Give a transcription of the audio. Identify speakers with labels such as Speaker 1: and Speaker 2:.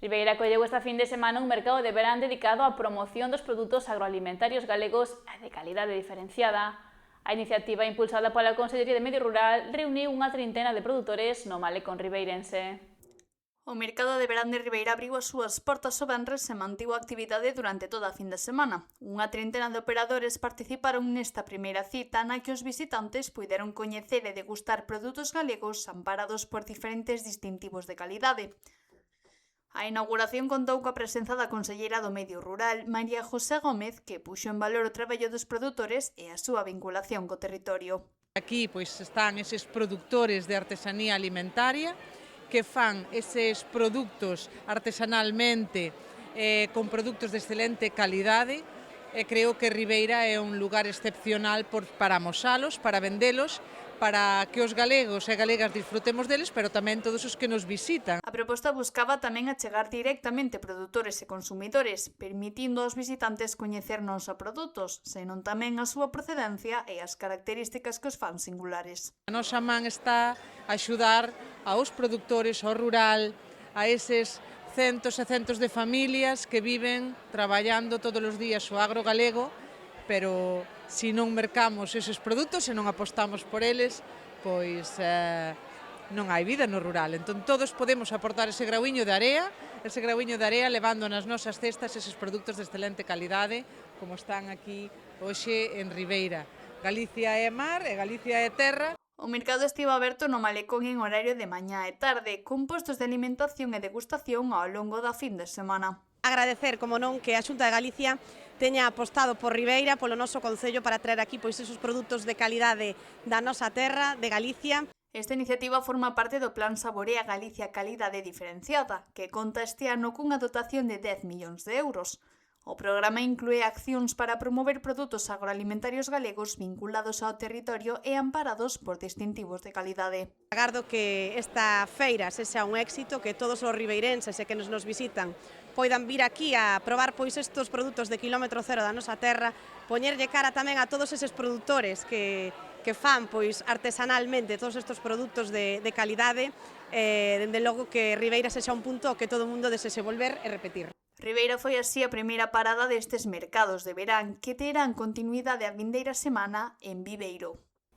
Speaker 1: Ribeira acolleu esta fin de semana un mercado de verán dedicado á promoción dos produtos agroalimentarios galegos e de calidade diferenciada. A iniciativa impulsada pola Consellería de Medio Rural reuniu unha trintena de produtores no malecón ribeirense. O mercado de verán de Ribeira abriu as súas portas o venres e mantivo a actividade durante toda a fin de semana. Unha trintena de operadores participaron nesta primeira cita na que os visitantes puideron coñecer e degustar produtos galegos amparados por diferentes distintivos de calidade. A inauguración contou coa presenza da conselleira do Medio Rural, María José Gómez, que puxo en valor o traballo dos produtores e a súa vinculación co territorio.
Speaker 2: Aquí pois están eses produtores de artesanía alimentaria que fan eses produtos artesanalmente con produtos de excelente calidade e creo que Ribeira é un lugar excepcional para amosalos, para vendelos, para que os galegos e galegas disfrutemos deles, pero tamén todos os que nos visitan.
Speaker 1: A proposta buscaba tamén achegar directamente produtores e consumidores, permitindo aos visitantes coñecer non só produtos, senón tamén a súa procedencia e as características que os fan singulares.
Speaker 2: A nosa man está a axudar aos produtores, ao rural, a eses centos e centos de familias que viven traballando todos os días o agro galego, pero se non mercamos eses produtos e non apostamos por eles, pois non hai vida no rural. Entón todos podemos aportar ese grauiño de area levando nas nosas cestas eses produtos de excelente calidade, como están aquí hoxe en Ribeira. Galicia é mar e Galicia é terra.
Speaker 1: O mercado estivo aberto no malecón en horario de mañá e tarde, con postos de alimentación e degustación ao longo da fin de semana.
Speaker 3: Agradecer, como non, que a Xunta de Galicia teña apostado por Ribeira, polo noso concello, para traer aquí pois esos produtos de calidade da nosa terra, de Galicia.
Speaker 1: Esta iniciativa forma parte do Plan Saborea Galicia Calidade Diferenciada, que conta este ano cunha dotación de 10 millóns de euros. O programa inclúe accións para promover produtos agroalimentarios galegos vinculados ao territorio e amparados por distintivos de calidade.
Speaker 3: Agardo que esta feira sexa un éxito, que todos os ribeirenses e que nos visitan poidan vir aquí a probar pois estes produtos de quilómetro cero da nosa terra, poñerlle cara tamén a todos eses produtores que fan pois artesanalmente todos estes produtos de calidade, dende logo que Ribeira sexa un punto que todo o mundo desexe volver e repetir.
Speaker 1: Ribeira foi así a primeira parada destes mercados de verán que terán continuidade a vindeira semana en Viveiro.